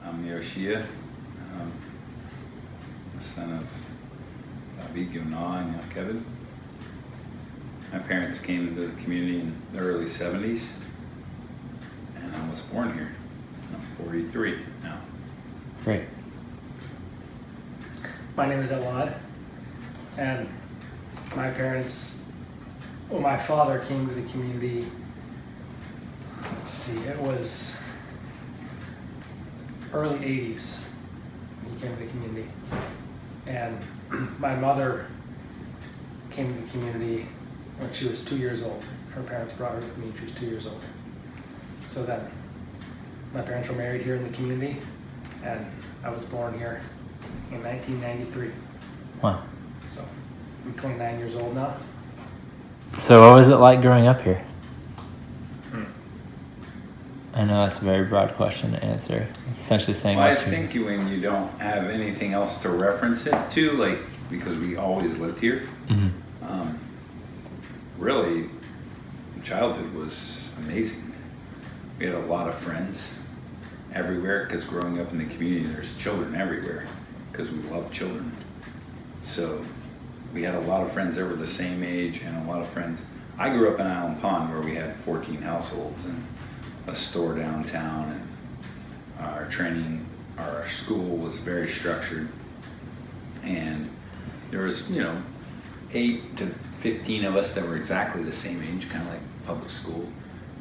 I'm Yoshiyah, the son of Yoshiyah and Elad. My parents came into the community in the early 70s, and I was born here. I'm 43 now. Great. My name is Elad, and my father came to the community, it was early 80s when he came to the community. And my mother came to the community when she was 2 years old. Her parents brought her to me when she was 2 years old. So then my parents were married here in the community, and I was born here in 1993. Wow. So I'm 29 years old now. So what was it like growing up here? I know that's a very broad question to answer. It's essentially saying Well, I think when you don't have anything else to reference it to, because we always lived here, really, childhood was amazing. We had a lot of friends everywhere, because growing up in the community, there's children everywhere, because we love children. So we had a lot of friends that were the same age, and a lot of friends. I grew up in Island Pond, where we had 14 households and a store downtown, and our school was very structured, and there was 8 to 15 of us that were exactly the same age, kind of like public school,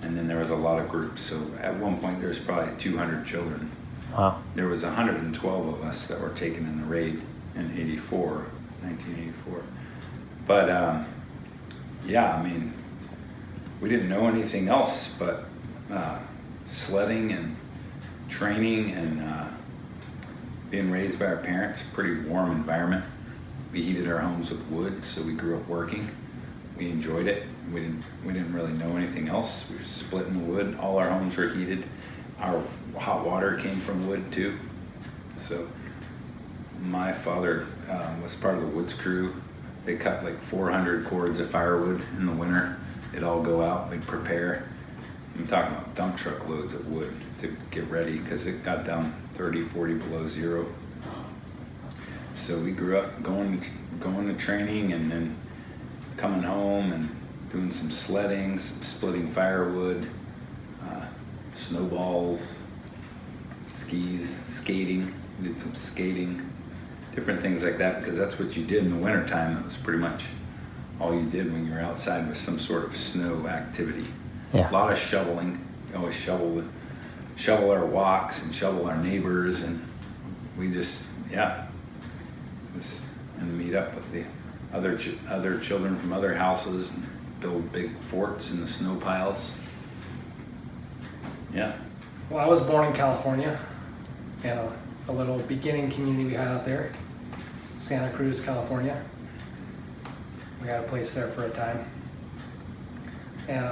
and then there was a lot of groups. So at one point there was probably 200 children. Wow. There was 112 of us that were taken in the raid in 1984. But we didn't know anything else but sledding and training and being raised by our parents. Pretty warm environment. We heated our homes with wood, so we grew up working. We enjoyed it. We didn't really know anything else. We were splitting the wood. All our homes were heated. Our hot water came from wood too. So my father was part of the woods crew. They cut 400 cords of firewood in the winter. It'd all go out. We'd prepare. I'm talking about dump truck loads of wood to get ready, because it got down 30, 40 below zero. So we grew up going to training, and then coming home and doing some sledding, some splitting firewood, snowballs, skis, skating. We did some skating, different things like that, because that's what you did in the wintertime. That was pretty much all you did when you were outside, was some sort of snow activity. Yeah. A lot of shoveling. We always shovel our walks and shovel our neighbors, and we just and meet up with the other children from other houses and build big forts in the snow piles. Yeah. Well, I was born in California, in a little beginning community we had out there, Santa Cruz, California. We had a place there for a time. And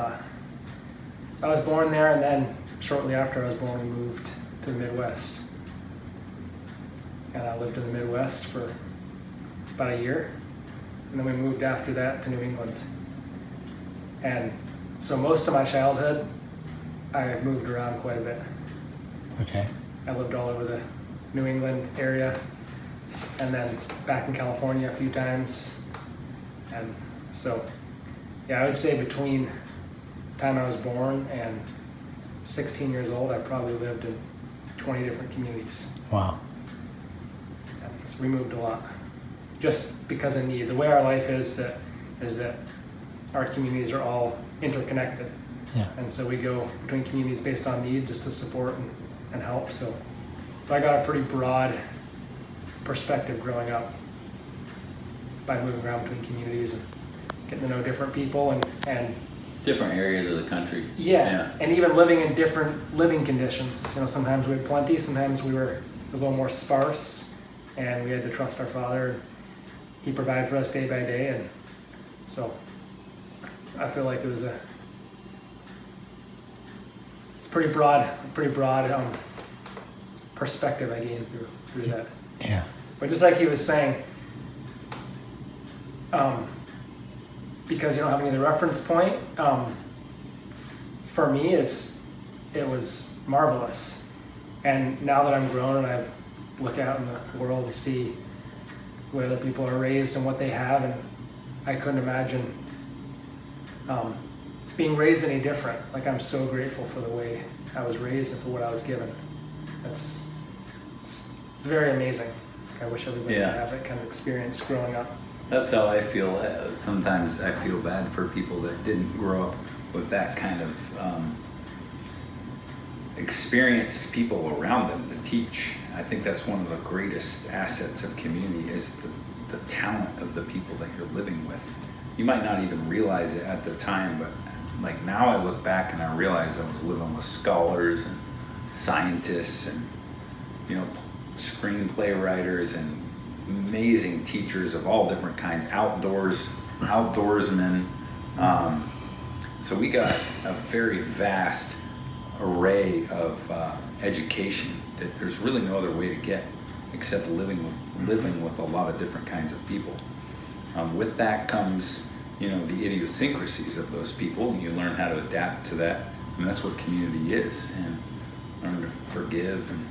so I was born there, and then shortly after I was born, we moved to the Midwest. And I lived in the Midwest for about a year. And then we moved after that to New England. And so most of my childhood, I moved around quite a bit. Okay. I lived all over the New England area, and then back in California a few times. And so, I would say between the time I was born and 16 years old, I probably lived in 20 different communities. Wow. So we moved a lot, just because of need. The way our life is that our communities are all interconnected. Yeah. And so we go between communities based on need, just to support and help. So I got a pretty broad perspective growing up by moving around between communities and getting to know different people and Different areas of the country. Yeah, and even living in different living conditions. Sometimes we had plenty, sometimes it was a little more sparse, and we had to trust our Father. He provided for us day by day, and so I feel like it's pretty broad perspective I gained through that. Yeah. But just like he was saying, because you don't have any other reference point, for me it was marvelous. And now that I'm grown and I look out in the world and see where other people are raised and what they have, and I couldn't imagine being raised any different. Like, I'm so grateful for the way I was raised and for what I was given. It's very amazing. I wish everybody could have that kind of experience growing up. That's how I feel. Sometimes I feel bad for people that didn't grow up with that kind of experienced people around them to teach. I think that's one of the greatest assets of community is the talent of the people that you're living with. You might not even realize it at the time, but like now I look back and I realize I was living with scholars and scientists and, you know, screenplay writers and amazing teachers of all different kinds, outdoorsmen. So we got a very vast array of education that there's really no other way to get except living with a lot of different kinds of people. With that comes, you know, the idiosyncrasies of those people. You learn how to adapt to that, and that's what community is, and learn to forgive. And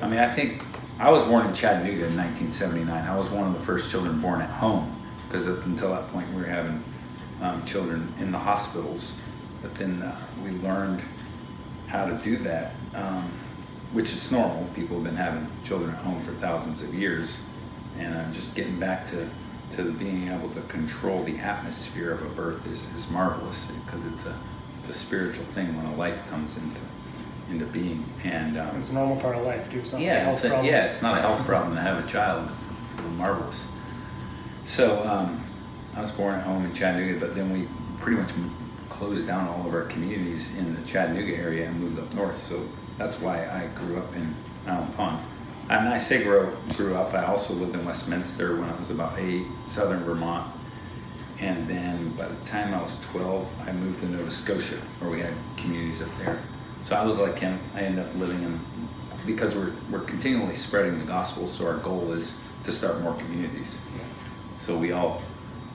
I mean, I think I was born in Chattanooga in 1979. I was one of the first children born at home, because up until that point we were having children in the hospitals. But then we learned how to do that, which is normal. People have been having children at home for thousands of years, and just getting back to being able to control the atmosphere of a birth is marvelous, because it's a spiritual thing when a life comes into being. And it's a normal part of life too. So it's not a health problem to have a child. It's marvelous. So I was born at home in Chattanooga, but then we pretty much closed down all of our communities in the Chattanooga area and moved up north. So that's why I grew up in Island Pond. And I say grew up, I also lived in Westminster when I was about 8, southern Vermont. And then by the time I was 12, I moved to Nova Scotia, where we had communities up there. So I was like him. I ended up living in, because we're continually spreading the gospel, so our goal is to start more communities. So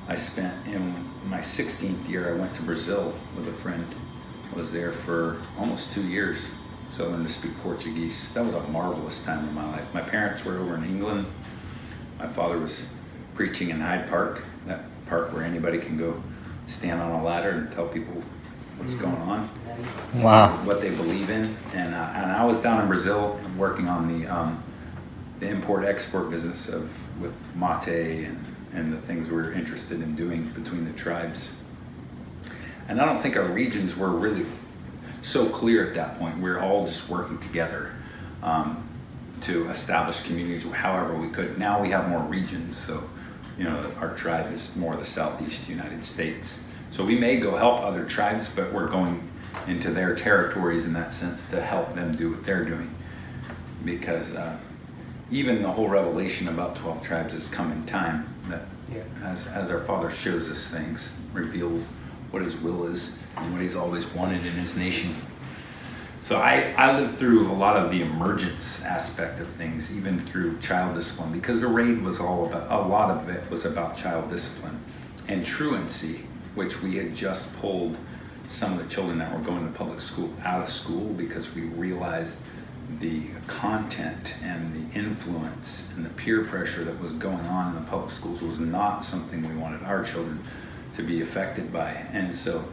I spent, in my 16th year, I went to Brazil with a friend. I was there for almost 2 years. So I learned to speak Portuguese. That was a marvelous time in my life. My parents were over in England. My father was preaching in Hyde Park, that park where anybody can go stand on a ladder and tell people what's going on. Wow. What they believe in. And I was down in Brazil working on the import-export business with mate and the things we were interested in doing between the tribes. And I don't think our regions were really so clear at that point. We were all just working together to establish communities however we could. Now we have more regions, so you know our tribe is more the southeast United States. So we may go help other tribes, but we're going into their territories in that sense to help them do what they're doing. Because even the whole revelation about 12 tribes has come in time, that as our Father shows us things, reveals what his will is and what he's always wanted in his nation. So I lived through a lot of the emergence aspect of things, even through child discipline, because the raid was a lot of it was about child discipline and truancy, which we had just pulled some of the children that were going to public school out of school because we realized the content and the influence and the peer pressure that was going on in the public schools was not something we wanted our children to be affected by. And so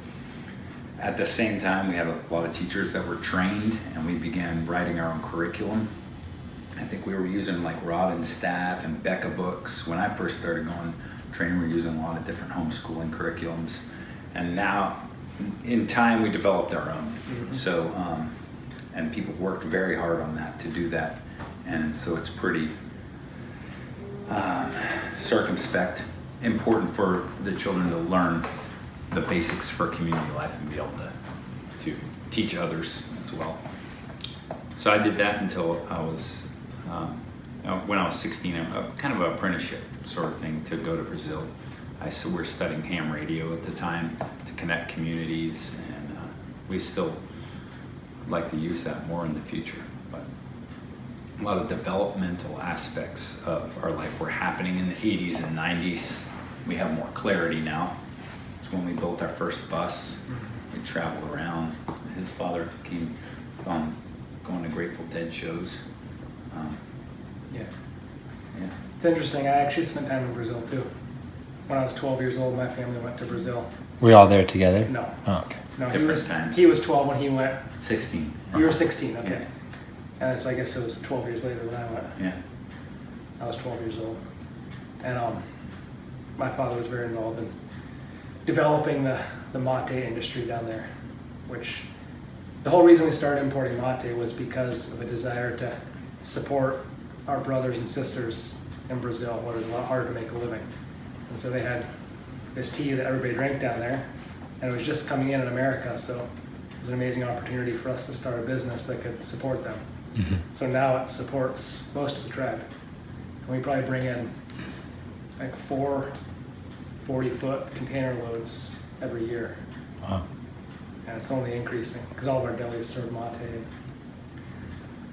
at the same time, we had a lot of teachers that were trained, and we began writing our own curriculum. I think we were using like Rod and Staff and Becca books. When I first started going training, we were using a lot of different homeschooling curriculums. And now, in time, we developed our own. So, and people worked very hard on that to do that. And so it's pretty circumspect, important for the children to learn the basics for community life and be able to teach others as well. So I did that until I was, when I was 16, kind of an apprenticeship sort of thing to go to Brazil. We were studying ham radio at the time to connect communities, and we still like to use that more in the future. But a lot of developmental aspects of our life were happening in the 80s and 90s. We have more clarity now. It's when we built our first bus. We traveled around. His father came on going to Grateful Dead shows. Yeah. Yeah. It's interesting. I actually spent time in Brazil too. When I was 12 years old, my family went to Brazil. Were you all there together? No. Oh, okay. No, Different times. he was 12 when he went. 16. You were 16, okay. Yeah. And so I guess it was 12 years later when I went. Yeah. I was 12 years old. And my father was very involved in developing the mate industry down there, which the whole reason we started importing mate was because of a desire to support our brothers and sisters in Brazil, where it was a lot harder to make a living. And so they had this tea that everybody drank down there, and it was just coming in America, so it was an amazing opportunity for us to start a business that could support them. Mm-hmm. So now it supports most of the tribe. And we probably bring in like 4 40-foot container loads every year. Wow. And it's only increasing because all of our delis serve mate.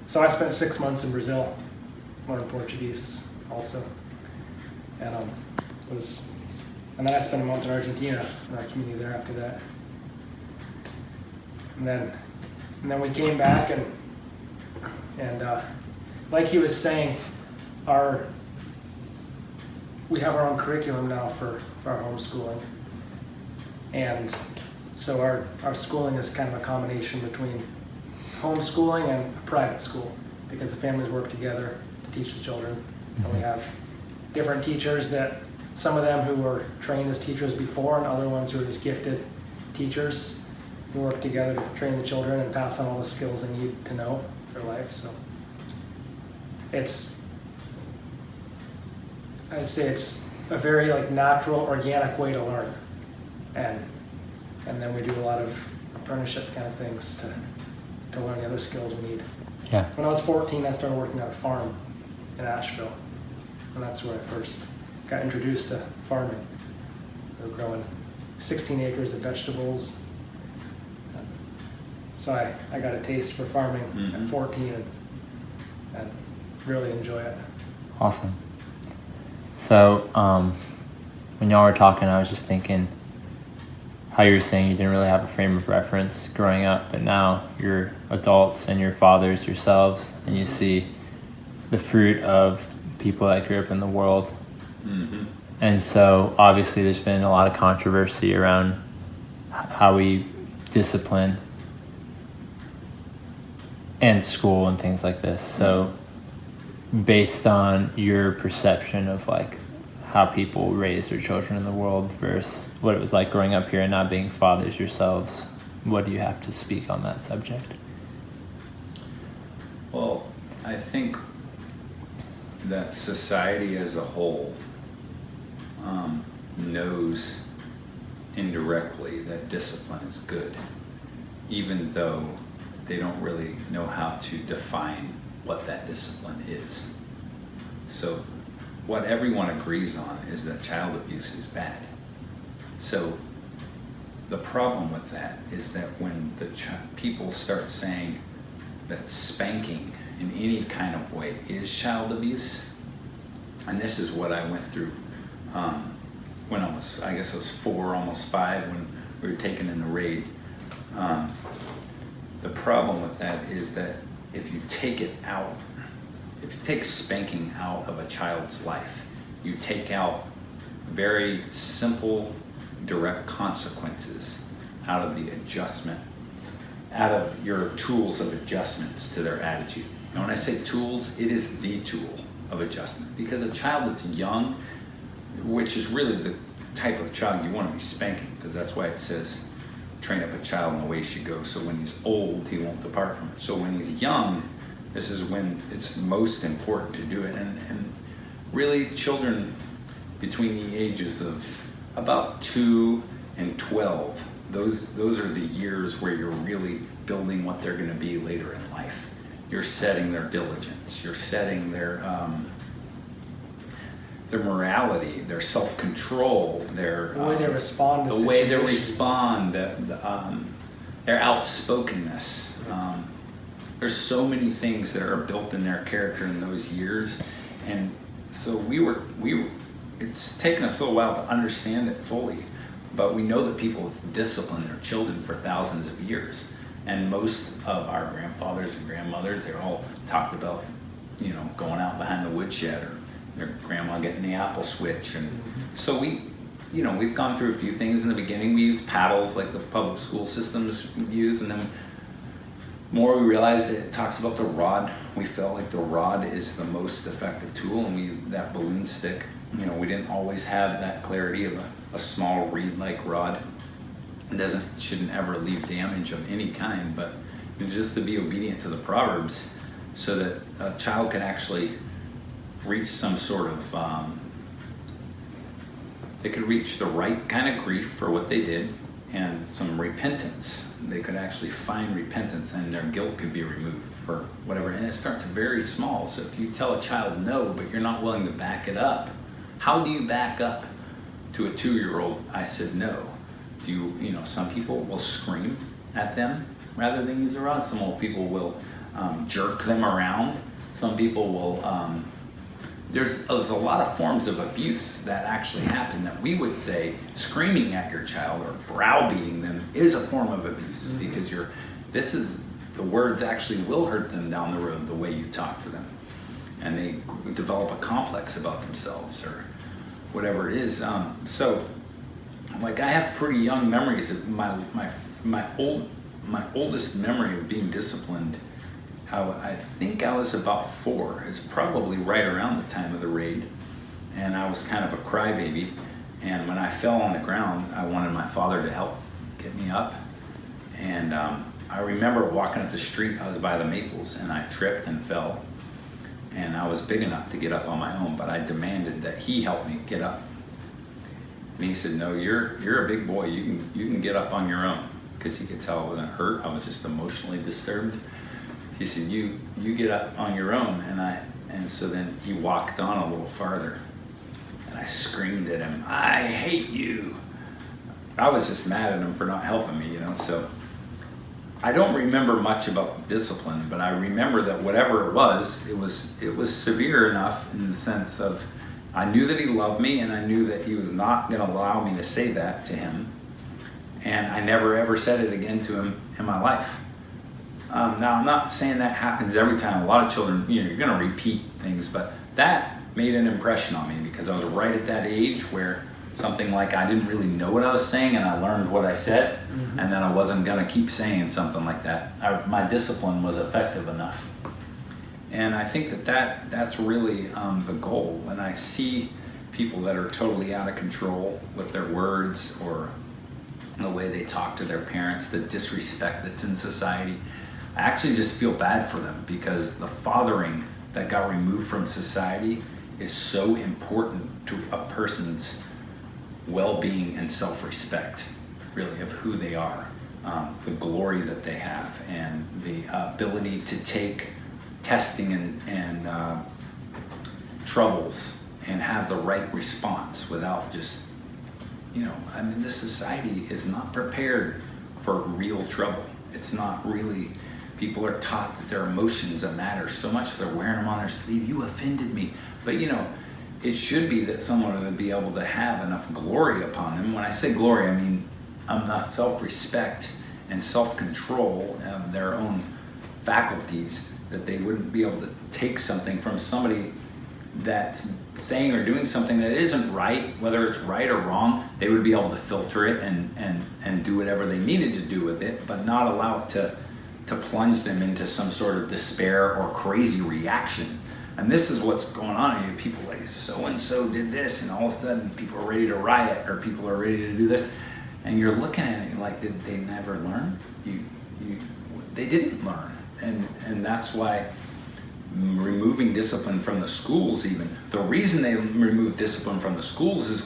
So I spent 6 months in Brazil, learning Portuguese also. And and then I spent a month in Argentina in our community there after that. And then we came back and like he was saying, we have our own curriculum now for our homeschooling. And so our schooling is kind of a combination between homeschooling and a private school, because the families work together to teach the children. Mm-hmm. And we have different teachers, that some of them who were trained as teachers before, and other ones who are just gifted teachers who work together to train the children and pass on all the skills they need to know for life. So I'd say it's a very natural, organic way to learn. And then we do a lot of apprenticeship kind of things to learn the other skills we need. Yeah. When I was 14, I started working on a farm in Asheville, and that's where I first got introduced to farming. We were growing 16 acres of vegetables. So I got a taste for farming at 14 and really enjoy it. Awesome. So, when y'all were talking, I was just thinking how you were saying you didn't really have a frame of reference growing up, but now you're adults and you're fathers yourselves, and you see the fruit of people that grew up in the world. Mm-hmm. And so, obviously, there's been a lot of controversy around how we discipline and school and things like this. So, based on your perception of how people raise their children in the world versus what it was like growing up here and not being fathers yourselves, what do you have to speak on that subject? Well, I think that society as a whole knows indirectly that discipline is good, even though they don't really know how to define what that discipline is. So what everyone agrees on is that child abuse is bad. So the problem with that is that when people start saying that spanking in any kind of way is child abuse, and this is what I went through when I was 4, almost 5, when we were taken in the raid. The problem with that is that if you take spanking out of a child's life, you take out very simple, direct consequences out of the adjustments, out of your tools of adjustments to their attitude. And when I say tools, it is the tool of adjustment, because a child that's young, which is really the type of child you want to be spanking, because that's why it says train up a child in the way he should go, so when he's old he won't depart from it. So when he's young, this is when it's most important to do it. And really, children between the ages of about 2 and 12, those are the years where you're really building what they're going to be later in life. You're setting their diligence, you're setting their morality, their self-control, their the way they respond to the way they situations. respond, their outspokenness. There's so many things that are built in their character in those years, and so it's taken us a little while to understand it fully, but we know that people have disciplined their children for thousands of years. And most of our grandfathers and grandmothers, they all talked about, going out behind the woodshed or their grandma getting the apple switch. And so we've gone through a few things in the beginning. We used paddles like the public school systems use, and then the more we realized that it talks about the rod, we felt like the rod is the most effective tool, and we used that balloon stick. We didn't always have that clarity of a small reed-like rod. It shouldn't ever leave damage of any kind, but just to be obedient to the Proverbs so that a child can actually reach some sort of, they could reach the right kind of grief for what they did and some repentance. They could actually find repentance and their guilt could be removed for whatever. And it starts very small. So if you tell a child no, but you're not willing to back it up, how do you back up to a 2-year-old? I said no. Some people will scream at them rather than use the rod. Some people will jerk them around. Some people will, there's a lot of forms of abuse that actually happen that we would say screaming at your child or browbeating them is a form of abuse, because the words actually will hurt them down the road the way you talk to them. And they develop a complex about themselves or whatever it is. So I have pretty young memories of my oldest memory of being disciplined. I think I was about 4. It's probably right around the time of the raid, and I was kind of a crybaby. And when I fell on the ground, I wanted my father to help get me up. And I remember walking up the street. I was by the maples, and I tripped and fell. And I was big enough to get up on my own, but I demanded that he help me get up. And he said, "No, you're a big boy. You can get up on your own," because he could tell I wasn't hurt. I was just emotionally disturbed. He said, "You get up on your own," and so then he walked on a little farther, and I screamed at him, "I hate you!" I was just mad at him for not helping me, So I don't remember much about discipline, but I remember that whatever it was severe enough in the sense of I knew that he loved me, and I knew that he was not going to allow me to say that to him, and I never ever said it again to him in my life. Now, I'm not saying that happens every time. A lot of children, you're going to repeat things, but that made an impression on me because I was right at that age where something like I didn't really know what I was saying, and I learned what I said, and then I wasn't going to keep saying something like that. My discipline was effective enough. And I think that's really the goal. When I see people that are totally out of control with their words or the way they talk to their parents, the disrespect that's in society, I actually just feel bad for them, because the fathering that got removed from society is so important to a person's well-being and self-respect, really, of who they are, the glory that they have, and the ability to take testing and troubles and have the right response without just, this society is not prepared for real trouble. It's not really. People are taught that their emotions matter so much they're wearing them on their sleeve. You offended me. But it should be that someone would be able to have enough glory upon them. When I say glory, I mean enough self-respect and self-control of their own faculties that they wouldn't be able to take something from somebody that's saying or doing something that isn't right, whether it's right or wrong. They would be able to filter it and do whatever they needed to do with it, but not allow it to plunge them into some sort of despair or crazy reaction. And this is what's going on. People like, so-and-so did this, and all of a sudden people are ready to riot, or people are ready to do this. And you're looking at it like, did they never learn? They didn't learn. And that's why removing discipline from the schools, even, the reason they removed discipline from the schools is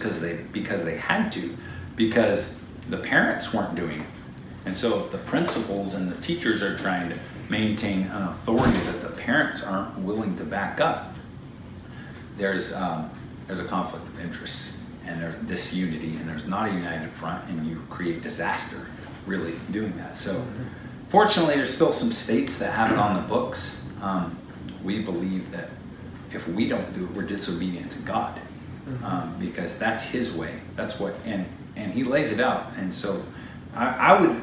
because they had to, because the parents weren't doing it. And so if the principals and the teachers are trying to maintain an authority that the parents aren't willing to back up, there's a conflict of interests, and there's disunity, and there's not a united front, and you create disaster really doing that. So fortunately, there's still some states that have it on the books. We believe that if we don't do it, we're disobedient to God, because that's His way. That's what, and He lays it out. And so I would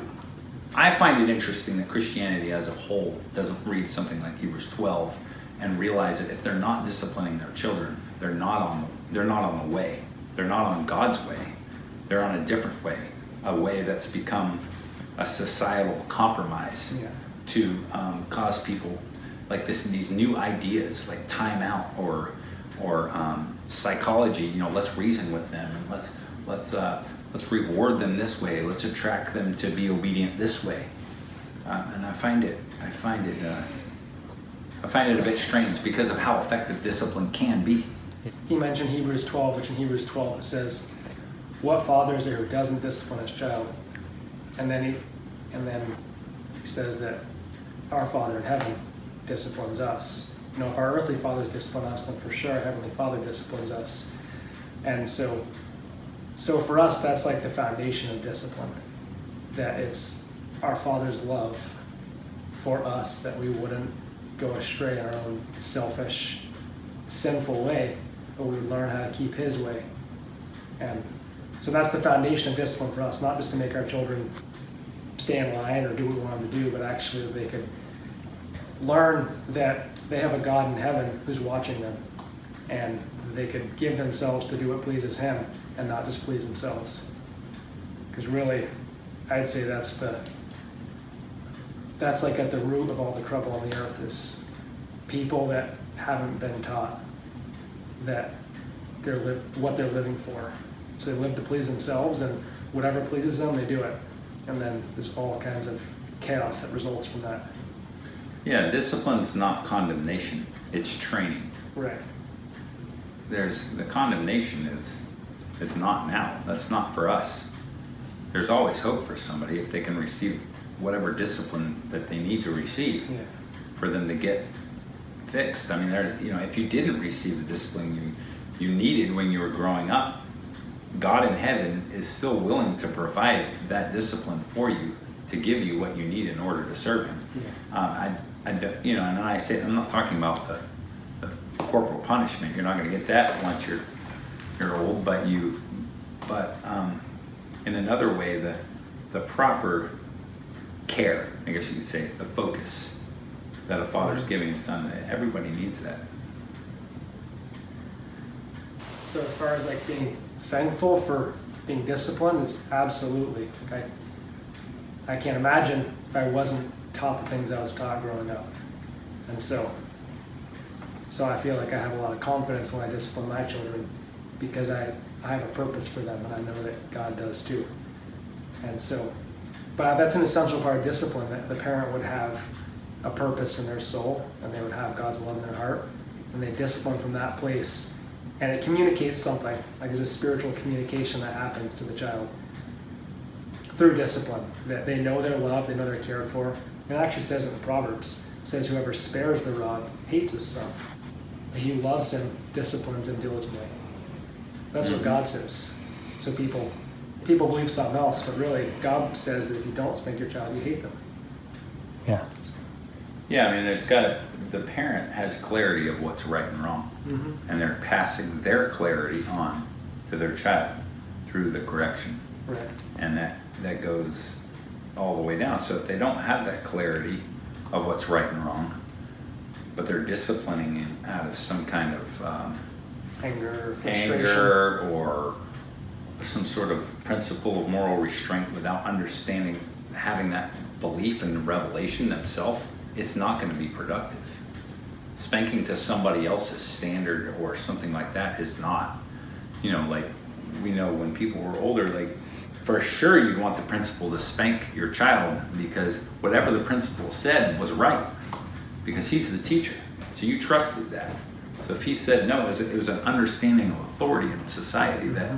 I find it interesting that Christianity as a whole doesn't read something like Hebrews 12 and realize that if they're not disciplining their children, they're not on the way. They're not on God's way. They're on a different way, a way that's become a societal compromise to cause people like these new ideas like time out or psychology. Let's reason with them and let's reward them this way. Let's attract them to be obedient this way. And I find it a bit strange because of how effective discipline can be. He mentioned Hebrews 12, which in Hebrews 12 it says, "What father is there who doesn't discipline his child?" And then he says that our Father in heaven disciplines us. If our earthly fathers discipline us, then for sure our Heavenly Father disciplines us. And so for us, that's like the foundation of discipline, that it's our Father's love for us, that we wouldn't go astray in our own selfish, sinful way, but we learn how to keep His way. And so that's the foundation of discipline for us, not just to make our children stay in line or do what we want them to do, but actually that they could learn that they have a God in heaven who's watching them, and they could give themselves to do what pleases Him and not just please themselves. Because really, I'd say that's like at the root of all the trouble on the earth, is people that haven't been taught that what they're living for. So they live to please themselves, and whatever pleases them, they do it. And then there's all kinds of chaos that results from that. Yeah, discipline's not condemnation, it's training. Right. The condemnation is not now. That's not for us. There's always hope for somebody if they can receive whatever discipline that they need to receive for them to get fixed. I mean, if you didn't receive the discipline you needed when you were growing up, God in heaven is still willing to provide that discipline for you to give you what you need in order to serve Him. And I say, I'm not talking about the corporal punishment. You're not going to get that once you're old, but in another way, the proper care, I guess you could say, the focus that a father's giving his son. Everybody needs that. So as far as like being thankful for being disciplined, it's absolutely. Like I can't imagine if I wasn't taught the things I was taught growing up. And so I feel like I have a lot of confidence when I discipline my children, because I have a purpose for them, and I know that God does too. And so, but that's an essential part of discipline, that the parent would have a purpose in their soul, and they would have God's love in their heart, and they discipline from that place. And it communicates something, like there's a spiritual communication that happens to the child through discipline, that they know they're loved, they know they're cared for. And it actually says in the Proverbs, it says, "Whoever spares the rod hates his son. He who loves him disciplines him diligently." That's what God says. So people believe something else, but really God says that if you don't spank your child, you hate them. Yeah. Yeah, I mean, the parent has clarity of what's right and wrong, and they're passing their clarity on to their child through the correction. Right. And that goes all the way down. So if they don't have that clarity of what's right and wrong, but they're disciplining him out of some kind of Anger, frustration. anger or some sort of principle of moral restraint without understanding, having that belief in the revelation themselves, it's not going to be productive. Spanking to somebody else's standard or something like that is not, like we know when people were older, like for sure you'd want the principal to spank your child because whatever the principal said was right, because he's the teacher. So you trusted that. So if he said no, it was an understanding of authority in society that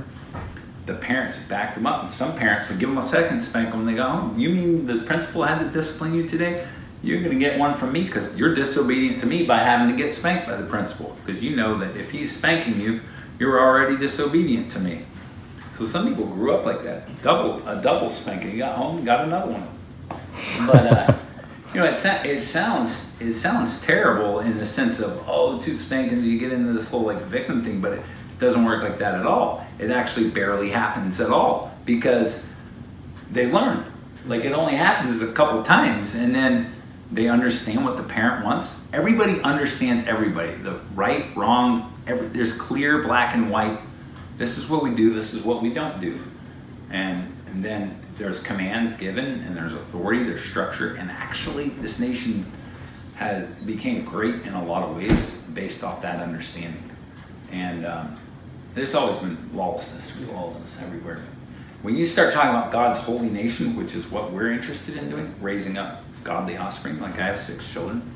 the parents backed them up. And some parents would give them a second spank when they got home. You mean the principal had to discipline you today? You're going to get one from me because you're disobedient to me by having to get spanked by the principal. Because you know that if he's spanking you, you're already disobedient to me. So some people grew up like that. A double spanking. You got home, got another one. But it sounds terrible in the sense of 2 spankings, you get into this whole like victim thing, but it doesn't work like that at all. It actually barely happens at all because they learn. Like, it only happens a couple times, and then they understand what the parent wants. Everybody understands everybody. The right, wrong, there's clear black and white. This is what we do, this is what we don't do. And then there's commands given, and there's authority, there's structure, and actually this nation became great in a lot of ways based off that understanding. And there's always been lawlessness. There's lawlessness everywhere. When you start talking about God's holy nation, which is what we're interested in doing, raising up godly offspring, like I have 6 children,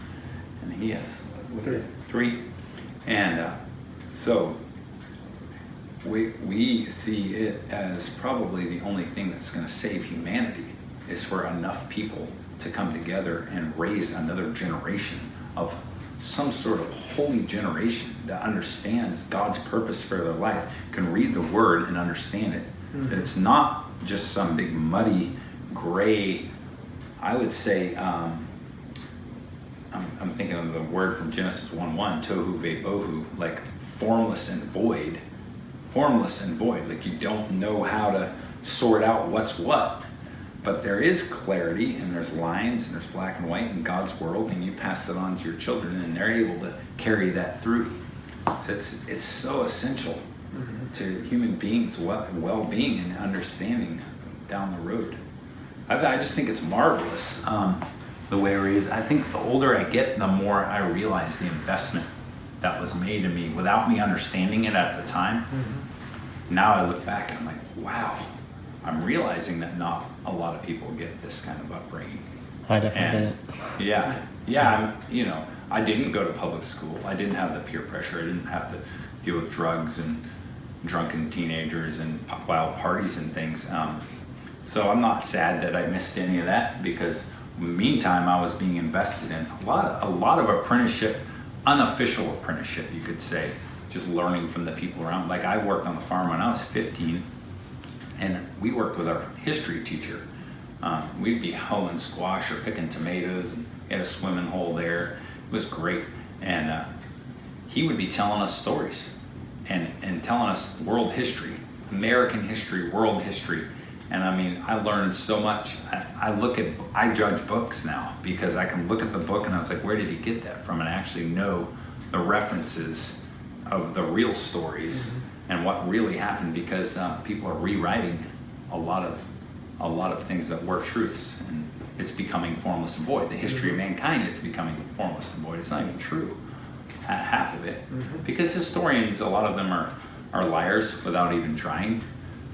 and he has 3. And so we see it as probably the only thing that's going to save humanity is for enough people to come together and raise another generation of some sort of holy generation that understands God's purpose for their life, can read the word and understand it. Mm-hmm. That it's not just some big muddy, gray, I would say, I'm thinking of the word from Genesis 1:1, tohu vebohu, like formless and void. Formless and void, like you don't know how to sort out what's what. But there is clarity, and there's lines, and there's black and white in God's world, and you pass it on to your children, and they're able to carry that through. So it's so essential to human beings' well-being and understanding down the road. I just think it's marvelous the way I raise. I think the older I get, the more I realize the investment that was made in me without me understanding it at the time. Mm-hmm. Now I look back and I'm like, wow. I'm realizing that not a lot of people get this kind of upbringing. I definitely didn't. Yeah. I didn't go to public school. I didn't have the peer pressure. I didn't have to deal with drugs and drunken teenagers and wild parties and things. So I'm not sad that I missed any of that, because in the meantime I was being invested in a lot of apprenticeship, unofficial apprenticeship, you could say, just learning from the people around. Like, I worked on the farm when I was 15. And we worked with our history teacher. We'd be hoeing squash or picking tomatoes, and we had a swimming hole there. It was great. And he would be telling us stories and telling us world history, American history, world history. And I mean, I learned so much. I judge books now, because I can look at the book and I was like, where did he get that from? And I actually know the references of the real stories. Mm-hmm. And what really happened, because people are rewriting a lot of things that were truths, and it's becoming formless and void. The history of mankind is becoming formless and void. It's not even true, half of it, because historians, a lot of them are liars without even trying.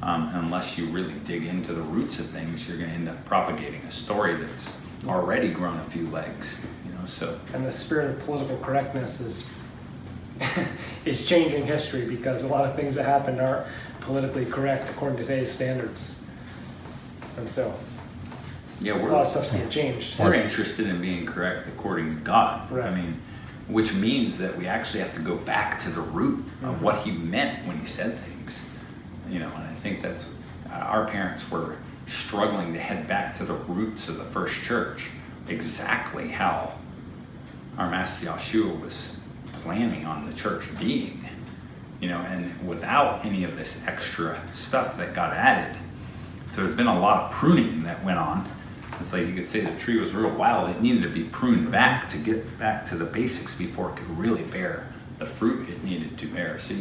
Unless you really dig into the roots of things, you're going to end up propagating a story that's already grown a few legs. So. And the spirit of political correctness is changing history, because a lot of things that happened aren't politically correct according to today's standards. And so, a lot of stuff's being changed. We're interested in being correct according to God. Right. I mean, which means that we actually have to go back to the root of what he meant when he said things. And I think that's, our parents were struggling to head back to the roots of the first church, exactly how our Master Yoshiyah was planning on the church being, and without any of this extra stuff that got added. So there's been a lot of pruning that went on. It's like you could say the tree was real wild. It needed to be pruned back to get back to the basics before it could really bear the fruit it needed to bear. So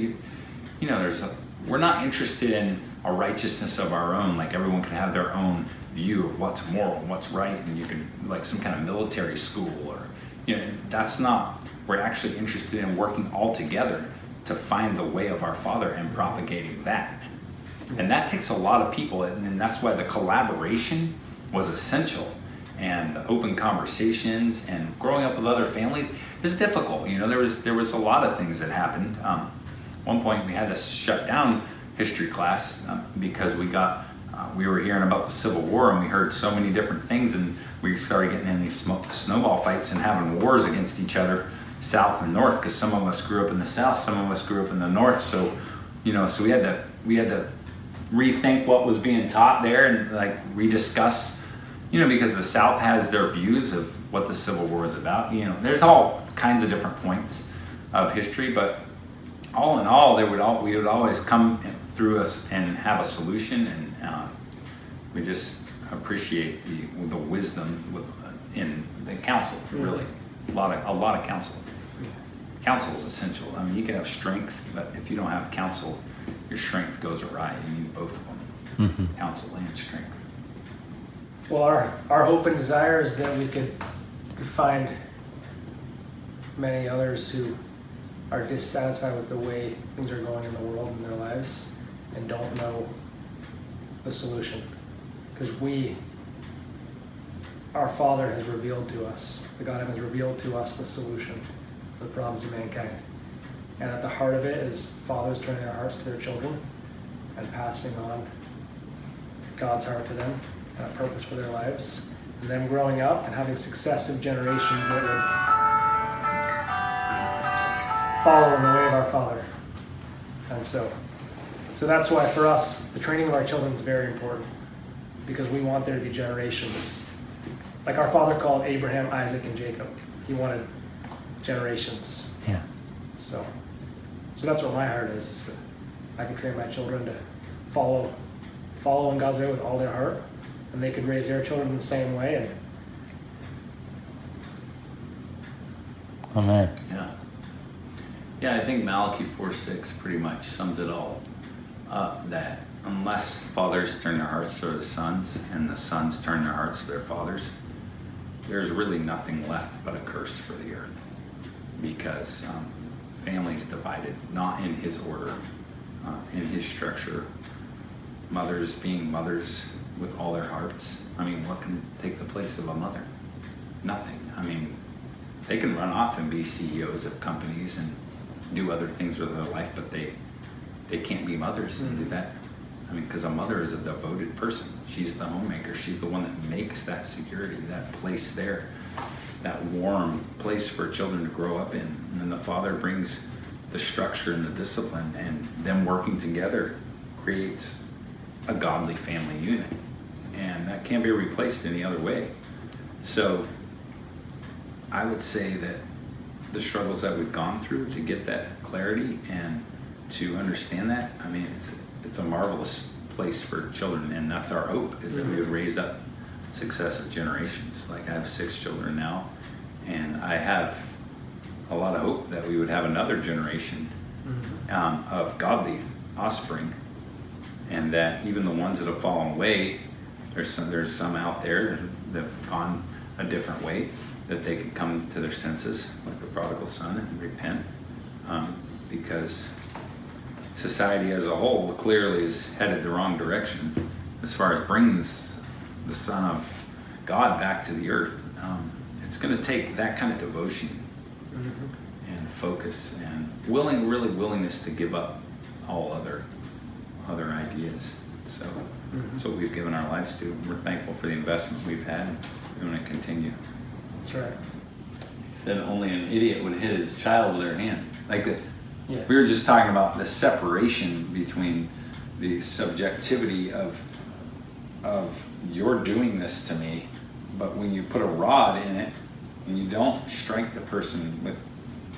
we're not interested in a righteousness of our own, like everyone can have their own view of what's moral and what's right, and you can, like some kind of military school, or that's not. We're actually interested in working all together to find the way of our Father and propagating that. And that takes a lot of people, and that's why the collaboration was essential, and the open conversations and growing up with other families is difficult. There was a lot of things that happened. One point we had to shut down history class because we were hearing about the Civil War, and we heard so many different things, and we started getting in these snowball fights and having wars against each other, South and North, because some of us grew up in the South, some of us grew up in the North. So, so we had to rethink what was being taught there, and like rediscuss, because the South has their views of what the Civil War is about. There's all kinds of different points of history, but all in all, we would always come through us and have a solution, and we just appreciate the wisdom in the counsel. Really, a lot of counsel. Counsel is essential. I mean, you can have strength, but if you don't have counsel, your strength goes awry. You need both of them, counsel and strength. Well, our hope and desire is that we could find many others who are dissatisfied with the way things are going in the world in their lives and don't know the solution. Because our Father has revealed to us, the God has revealed to us the solution for the problems of mankind. And at the heart of it is fathers turning their hearts to their children and passing on God's heart to them and a purpose for their lives. And them growing up and having successive generations that would follow in the way of our Father. And so that's why for us, the training of our children is very important, because we want there to be generations. Like our Father called Abraham, Isaac, and Jacob. He wanted generations. Yeah. So that's what my heart is that I can train my children to follow in God's way with all their heart, and they could raise their children the same way. And Amen. Yeah, I think Malachi 4:6 pretty much sums it all up, that unless fathers turn their hearts to the sons and the sons turn their hearts to their fathers, there's really nothing left but a curse for the earth, because families divided, not in his order, in his structure. Mothers being mothers with all their hearts. I mean, what can take the place of a mother? Nothing. I mean, they can run off and be CEOs of companies and do other things with their life, but they can't be mothers and do that. I mean, because a mother is a devoted person. She's the homemaker. She's the one that makes that security, that place there, that warm place for children to grow up in. And then the father brings the structure and the discipline, and them working together creates a godly family unit. And that can't be replaced any other way. So I would say that the struggles that we've gone through to get that clarity and to understand that, I mean, it's a marvelous place for children, and that's our hope, is that we would raise up successive generations. Like, I have 6 children now, and I have a lot of hope that we would have another generation of godly offspring, and that even the ones that have fallen away, there's some out there that have gone a different way, that they could come to their senses, like the prodigal son, and repent, because society as a whole clearly is headed the wrong direction as far as bringing the Son of God back to the earth. It's going to take that kind of devotion and focus and willingness to give up all other ideas. So that's what we've given our lives to. We're thankful for the investment we've had. We want to continue. that's right. He said only an idiot would hit his child with their hand. Like Yeah. we were just talking about the separation between the subjectivity of you're doing this to me, but when you put a rod in it and you don't strike the person with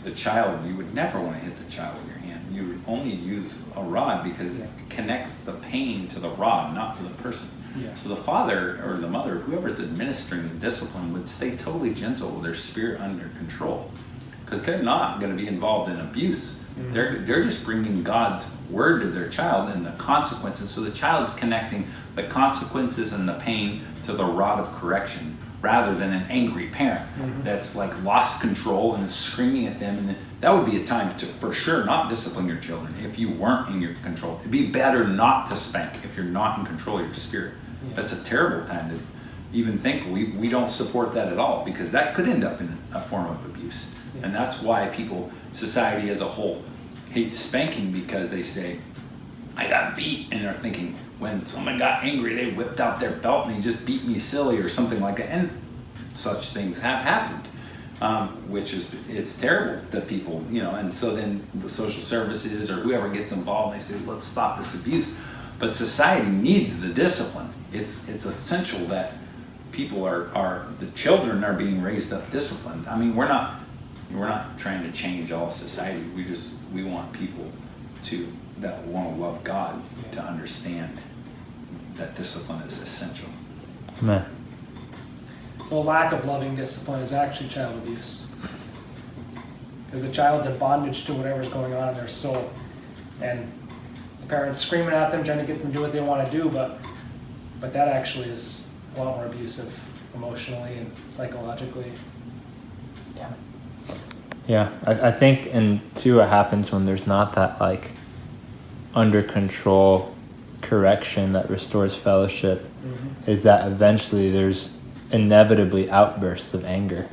the child, you would never want to hit the child with your hand. You would only use a rod because it connects the pain to the rod, not to the person. Yeah. So the father or the mother, whoever's administering the discipline, would stay totally gentle with their spirit under control, because they're not going to be involved in abuse. They're just bringing God's word to their child and the consequences. So the child's connecting the consequences and the pain to the rod of correction, rather than an angry parent that's like lost control and is screaming at them. And that would be a time to, for sure, not discipline your children if you weren't in your control. It'd be better not to spank if you're not in control of your spirit. Yeah. That's a terrible time to even think. We don't support that at all, because that could end up in a form of abuse. Yeah. And that's why society as a whole hates spanking, because they say, I got beat, and they're thinking, when someone got angry, they whipped out their belt and he just beat me silly or something like that. And such things have happened, which it's terrible that people, and so then the social services or whoever gets involved, they say, let's stop this abuse. But society needs the discipline. It's essential that people the children are being raised up disciplined. I mean, we're not trying to change all society. We want people that want to love God to understand that discipline is essential. Man. The lack of loving discipline is actually child abuse. Because the child's in bondage to whatever's going on in their soul. And the parents screaming at them, trying to get them to do what they want to do, but that actually is a lot more abusive emotionally and psychologically. Yeah. Yeah, I think, and too, what happens when there's not that like under control correction that restores fellowship is that eventually there's inevitably outbursts of anger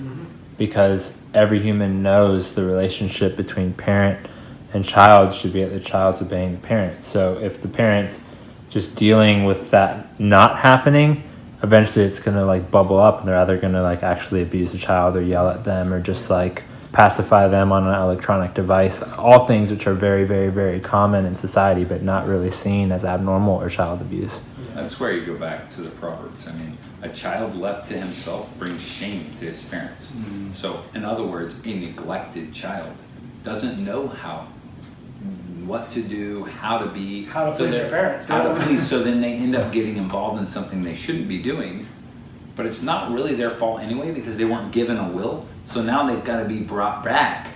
because every human knows the relationship between parent and child should be that the child's obeying the parent. So if the parent's just dealing with that not happening, eventually it's going to like bubble up and they're either going to like actually abuse the child or yell at them or just like pacify them on an electronic device, all things which are very, very, very common in society but not really seen as abnormal or child abuse. That's where you go back to the Proverbs. I mean, a child left to himself brings shame to his parents. So, in other words, a neglected child doesn't know what to do, how to be. How to please your parents. How to please, so then they end up getting involved in something they shouldn't be doing. But it's not really their fault anyway because they weren't given a will. So now they've got to be brought back.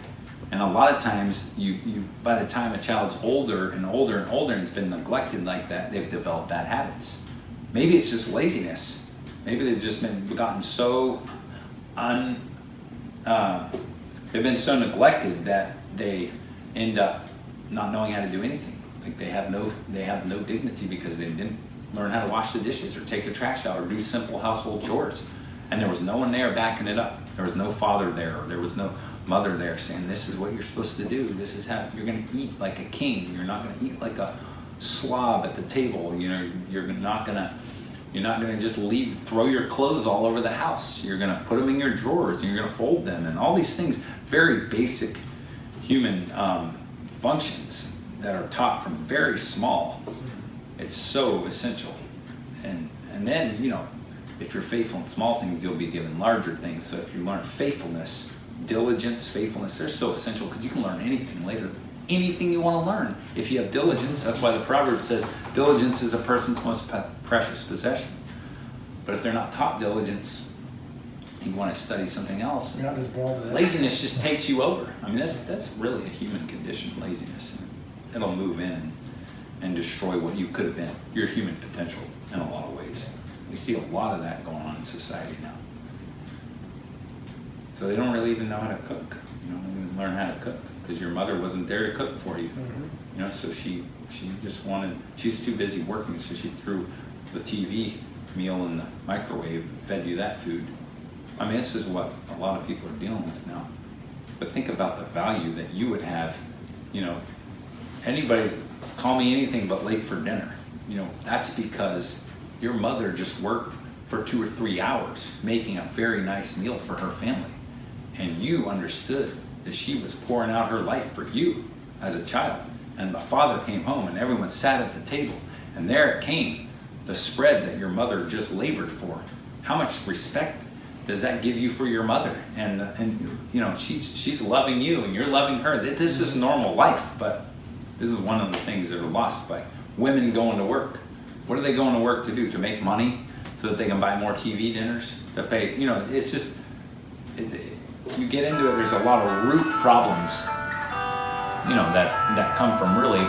And a lot of times, you by the time a child's older and older and older and it's been neglected like that, they've developed bad habits. Maybe it's just laziness. Maybe they've just gotten so they've been so neglected that they end up not knowing how to do anything. Like they have no dignity because they didn't learn how to wash the dishes or take the trash out or do simple household chores. And there was no one there backing it up. There was no father there, or there was no mother there saying, this is what you're supposed to do. This is how you're going to eat like a king. You're not going to eat like a slob at the table. You know, you're not going to just throw your clothes all over the house. You're going to put them in your drawers and you're going to fold them and all these things, very basic human functions that are taught from very small. It's so essential. And then, you know, if you're faithful in small things, you'll be given larger things. So if you learn faithfulness, diligence, faithfulness, they're so essential because you can learn anything later. Anything you want to learn. If you have diligence, that's why the proverb says, diligence is a person's most precious possession. But if they're not taught diligence, you want to study something else. You're not just born with it. Laziness just takes you over. I mean, that's really a human condition, laziness. It'll move in and destroy what you could have been, your human potential in a lot of ways. We see a lot of that going on in society now. So they don't really even know how to cook. You don't even learn how to cook because your mother wasn't there to cook for you. You know, so she's too busy working, so she threw the TV meal in the microwave and fed you that food. I mean, this is what a lot of people are dealing with now. But think about the value that you would have, you know, call me anything but late for dinner. You know, that's because your mother just worked for 2 or 3 hours making a very nice meal for her family. And you understood that she was pouring out her life for you as a child. And the father came home and everyone sat at the table. And there it came, the spread that your mother just labored for. How much respect does that give you for your mother? And you know, she's loving you and you're loving her. This is normal life, but this is one of the things that are lost by women going to work. What are they going to work to do? To make money so that they can buy more TV dinners? To pay, you know, it's just, you get into it, there's a lot of root problems, you know, that come from really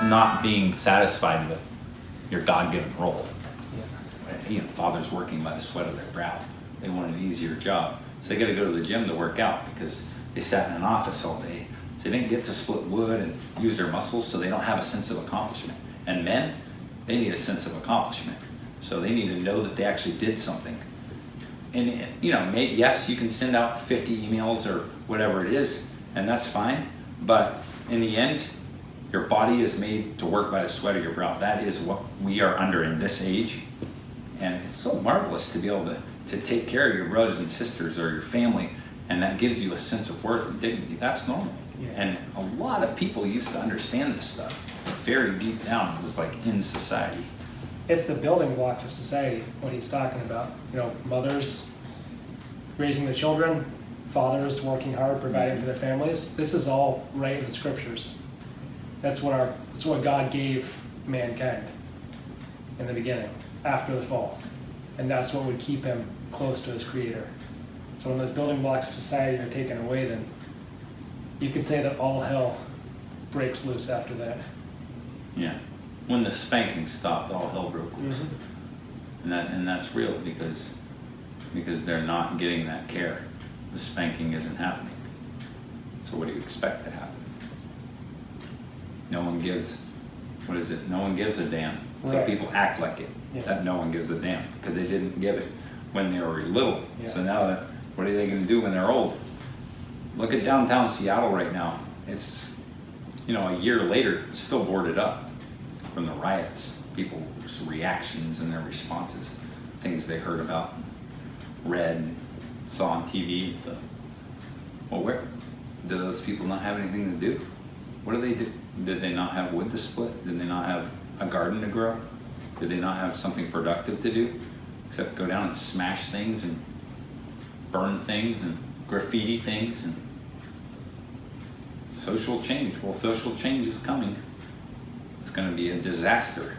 not being satisfied with your God-given role. You know, fathers working by the sweat of their brow. They want an easier job. So they got to go to the gym to work out because they sat in an office all day. So they didn't get to split wood and use their muscles, so they don't have a sense of accomplishment. And men, they need a sense of accomplishment. So they need to know that they actually did something. And, you know, yes, you can send out 50 emails or whatever it is, and that's fine. But in the end, your body is made to work by the sweat of your brow. That is what we are under in this age. And it's so marvelous to be able to take care of your brothers and sisters or your family, and that gives you a sense of worth and dignity. That's normal. Yeah. And a lot of people used to understand this stuff. Very deep down, it was like in society. It's the building blocks of society, what he's talking about. You know, mothers raising the children, fathers working hard, providing for their families. This is all right in the scriptures. That's what God gave mankind in the beginning, after the fall. And that's what would keep him close to his creator. So when those building blocks of society are taken away, then you could say that all hell breaks loose after that. Yeah. When the spanking stopped, all hell broke loose. And that's real because they're not getting that care. The spanking isn't happening. So what do you expect to happen? No one gives, what is it? No one gives a damn. So Right. people act like it, Yeah. that no one gives a damn because they didn't give it when they were little. Yeah. So now that, what are they going to do when they're old? Look at downtown Seattle right now. It's, a year later, it's still boarded up from the riots, people's reactions and their responses, things they heard about, read, and saw on TV and stuff. Well, where do those people not have anything to do? What do they do? Did they not have wood to split? Did they not have a garden to grow? Did they not have something productive to do except go down and smash things and burn things and graffiti things and social change? Well, social change is coming. It's going to be a disaster